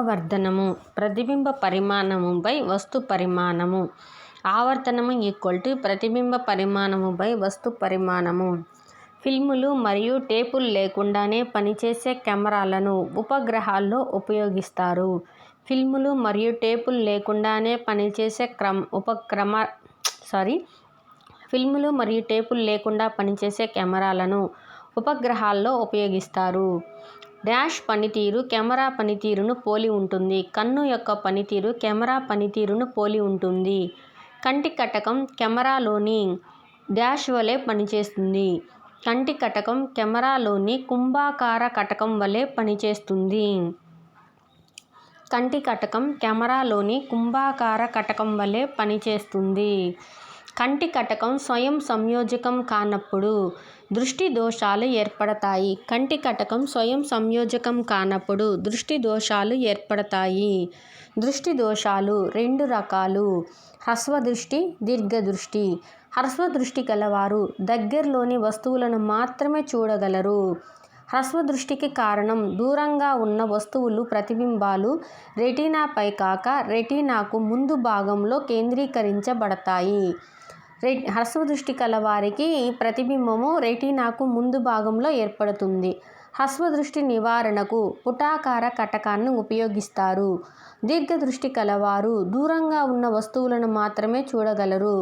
ఆవర్ధనము ప్రతిబింబ పరిమాణము బై వస్తు పరిమాణము. ఆవర్తనము ప్రతిబింబ పరిమాణము బై వస్తు పరిమాణము. ఫిల్ములు మరియు టేపులు లేకుండానే పనిచేసే కెమెరాలను ఉపగ్రహాల్లో ఉపయోగిస్తారు. ఫిల్ములు మరియు టేపులు లేకుండానే పనిచేసే ఫిల్ములు మరియు టేపులు లేకుండా పనిచేసే కెమెరాలను ఉపగ్రహాల్లో ఉపయోగిస్తారు. డాష్ పనితీరు కెమెరా పనితీరును పోలి ఉంటుంది. కన్ను యొక్క పనితీరు కెమెరా పనితీరును పోలి ఉంటుంది. కంటి కటకం కెమెరాలోని డాష్ వలె పనిచేస్తుంది. కంటి కటకం కెమెరాలోని కుంభాకార కటకం వలె పనిచేస్తుంది. కంటి కటకం కెమెరాలోని కుంభాకార కటకం వలె పనిచేస్తుంది. కంటి కటకం స్వయం సంయోజకం కానప్పుడు దృష్టి దోషాలు ఏర్పడతాయి. కంటి కటకం స్వయం సంయోజకం కానప్పుడు దృష్టి దోషాలు ఏర్పడతాయి. దృష్టి దోషాలు రెండు రకాలు: హ్రస్వదృష్టి, దీర్ఘదృష్టి. హ్రస్వదృష్టి గలవారు దగ్గరలోని వస్తువులను మాత్రమే చూడగలరు. హ్రస్వదృష్టికి కారణం దూరంగా ఉన్న వస్తువులు ప్రతిబింబాలు రెటీనాపై కాక రెటీనాకు ముందు భాగంలో కేంద్రీకరించబడతాయి. హ్రస్వదృష్టి కలవారికి ప్రతిబింబము రెటీనాకు ముందు భాగంలో ఏర్పడుతుంది. హ్రస్వదృష్టి నివారణకు పుటాకార కటకాన్ని ఉపయోగిస్తారు. దీర్ఘదృష్టి కలవారు దూరంగా ఉన్న వస్తువులను మాత్రమే చూడగలరు.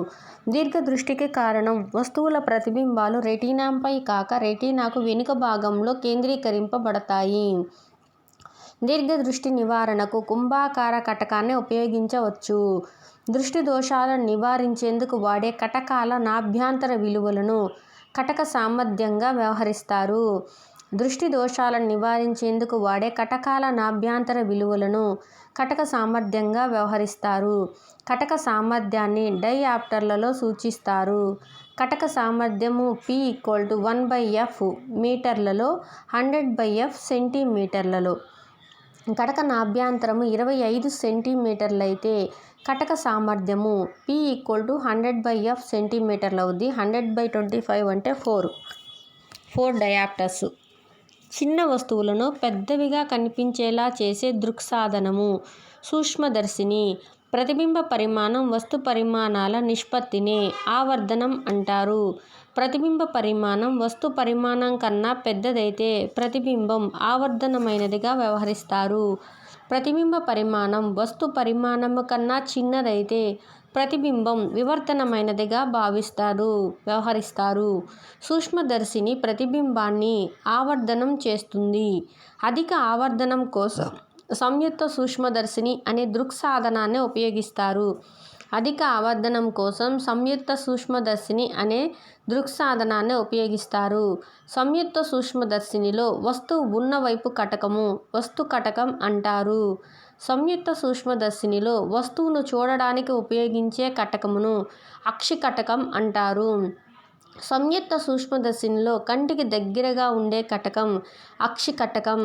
దీర్ఘదృష్టికి కారణం వస్తువుల ప్రతిబింబాలు రెటీనాపై కాక రెటీనాకు వెనుక భాగంలో కేంద్రీకరింపబడతాయి. దీర్ఘదృష్టి నివారణకు కుంభాకార కటకాన్ని ఉపయోగించవచ్చు. దృష్టి దోషాలను నివారించేందుకు వాడే కటకాల నాభ్యంతర విలువలను కటక సామర్థ్యంగా వ్యవహరిస్తారు. దృష్టి దోషాలను నివారించేందుకు వాడే కటకాల నాభ్యంతర విలువలను కటక సామర్థ్యంగా వ్యవహరిస్తారు. కటక సామర్థ్యాన్ని డయాప్టర్లలో సూచిస్తారు. కటక సామర్థ్యము P = 1/f మీటర్లలో, 100/f సెంటీమీటర్లలో. కటక నాభ్యంతరము 25 సెంటీమీటర్లయితే కటక సామర్థ్యము P = 100/f సెంటీమీటర్లు అవుద్ది. 100/25 అంటే 4 డయాప్టర్స్. చిన్న వస్తువులను పెద్దవిగా కనిపించేలా చేసే దృక్సాధనము సూక్ష్మదర్శిని. ప్రతిబింబ పరిమాణం వస్తు పరిమాణాల నిష్పత్తినే ఆవర్ధనం అంటారు. ప్రతిబింబ పరిమాణం వస్తు పరిమాణం కన్నా పెద్దదైతే ప్రతిబింబం ఆవర్ధనమైనదిగా వ్యవహరిస్తారు. ప్రతిబింబ పరిమాణం వస్తు పరిమాణము కన్నా చిన్నదైతే ప్రతిబింబం వివర్తనమైనదిగా వ్యవహరిస్తారు. సూక్ష్మదర్శిని ప్రతిబింబాన్ని ఆవర్ధనం చేస్తుంది. అధిక ఆవర్ధనం కోసం సంయుక్త సూక్ష్మదర్శిని అనే దృక్సాధనాన్ని ఉపయోగిస్తారు. అధిక ఆవర్ధనం కోసం సంయుక్త సూక్ష్మదర్శిని అనే దృక్సాధనాన్ని ఉపయోగిస్తారు. సంయుక్త సూక్ష్మదర్శినిలో వస్తువు ఉన్న వైపు కటకము వస్తు కటకం అంటారు. సంయుక్త సూక్ష్మదర్శినిలో వస్తువును చూడడానికి ఉపయోగించే కటకమును అక్షి కటకం అంటారు. సంయుక్త సూక్ష్మదర్శినిలో కంటికి దగ్గరగా ఉండే కటకం అక్షి కటకం.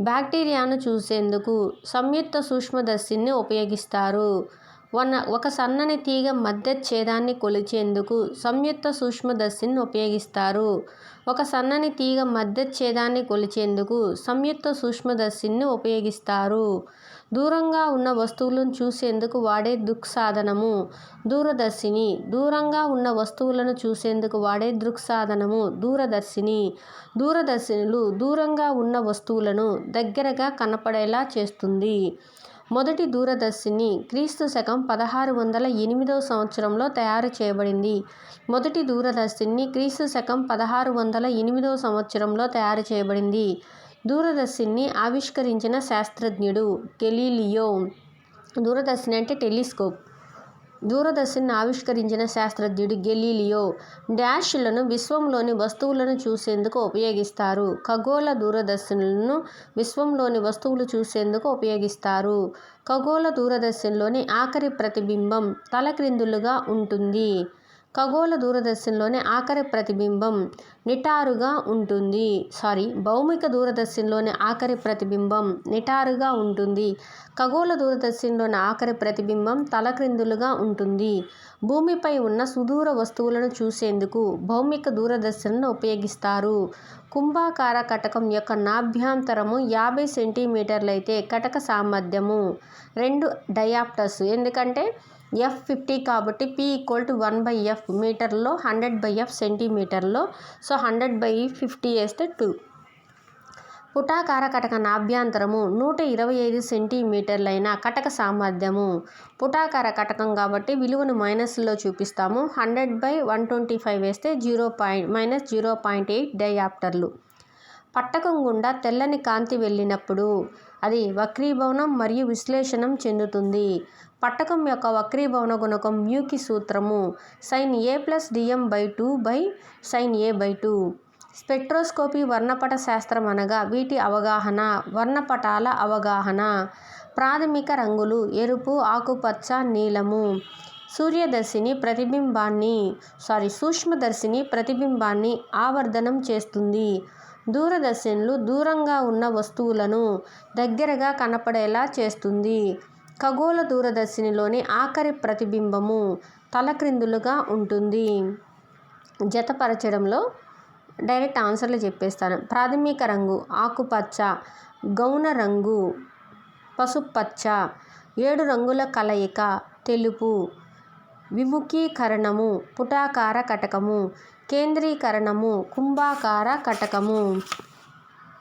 బ్యాక్టీరియాను చూసేందుకు సంయుక్త సూక్ష్మదర్శినిని ఉపయోగిస్తారు. ఒక సన్నని తీగ మధ్యచ్ఛేదాన్ని కొలిచేందుకు సంయుక్త సూక్ష్మదర్శినిని ఉపయోగిస్తారు. ఒక సన్నని తీగ మధ్యచ్ఛేదాన్ని కొలిచేందుకు సంయుక్త సూక్ష్మదర్శినిని ఉపయోగిస్తారు. దూరంగా ఉన్న వస్తువులను చూసేందుకు వాడే దృక్సాధనము దూరదర్శిని. దూరంగా ఉన్న వస్తువులను చూసేందుకు వాడే దృక్సాధనము దూరదర్శిని. దూరదర్శినులు దూరంగా ఉన్న వస్తువులను దగ్గరగా కనపడేలా చేస్తుంది. మొదటి దూరదర్శిని క్రీస్తు శకం 1608 సంవత్సరంలో తయారు చేయబడింది. మొదటి దూరదర్శిని క్రీస్తు శకం 1608 సంవత్సరంలో తయారు చేయబడింది. దూరదర్శిని ఆవిష్కరించిన శాస్త్రజ్ఞుడు గెలీలియో. దూరదర్శిని అంటే టెలిస్కోప్. దూరదర్శిని ఆవిష్కరించిన శాస్త్రజ్ఞుడు గెలీలియో డాష్లను విశ్వంలోని వస్తువులను చూసేందుకు ఉపయోగిస్తారు. ఖగోళ దూరదర్శినులను విశ్వంలోని వస్తువులు చూసేందుకు ఉపయోగిస్తారు. ఖగోళ దూరదర్శినిలోని ఆఖరి ప్రతిబింబం తలక్రిందులుగా ఉంటుంది. ఖగోళ దూరదర్శినిలోని ఆఖరి ప్రతిబింబం నిటారుగా ఉంటుంది. భౌమిక దూరదర్శినిలోని ఆఖరి ప్రతిబింబం నిటారుగా ఉంటుంది. ఖగోళ దూరదర్శినిలోని ఆఖరి ప్రతిబింబం తలక్రిందులుగా ఉంటుంది. భూమిపై ఉన్న సుదూర వస్తువులను చూసేందుకు భౌమిక దూరదర్శినులను ఉపయోగిస్తారు. కుంభాకార కటకం యొక్క నాభ్యంతరము 50 సెంటీమీటర్లయితే కటక సామర్థ్యము 2 డయాప్టర్స్. ఎందుకంటే F50 కాబట్టి P = 1/F మీటర్లో 100/F సెంటీమీటర్లో. 100/50 వేస్తే 2. పుటాకార కటక నాభ్యంతరము 125 సెంటీమీటర్లైన కటక సామర్థ్యము. పుటాకార కటకం కాబట్టి విలువను మైనస్లో చూపిస్తాము. 100/125 వేస్తే -0.8 డయాప్టర్లు. పట్టకం గుండా తెల్లని కాంతి వెళ్ళినప్పుడు అది వక్రీభవనం మరియు విశ్లేషణం చెందుతుంది. పట్టకం యొక్క వక్రీభవన గుణకం మ్యూకి సూత్రము sin A + dm/2/sin A/2. Spectroscopy వర్ణపట శాస్త్రం అనగా వీటి అవగాహన. వర్ణపటాల అవగాహన. ప్రాథమిక రంగులు ఎరుపు, ఆకుపచ్చ, నీలము. సూక్ష్మదర్శిని ప్రతిబింబాన్ని ఆవర్ధనం చేస్తుంది. దూరదర్శినులు దూరంగా ఉన్న వస్తువులను దగ్గరగా కనపడేలా చేస్తుంది. ఖగోళ దూరదర్శినిలోని ఆఖరి ప్రతిబింబము తలక్రిందులుగా ఉంటుంది. జతపరచడంలో డైరెక్ట్ ఆన్సర్లు చెప్పేస్తాను. ప్రాథమిక రంగు ఆకుపచ్చ, గౌణ రంగు పసుపచ్చ, 7 రంగుల కలయిక తెలుపు. విముఖీకరణము పుటాకార కటకము, కేంద్రీకరణము కుంభాకార కటకము.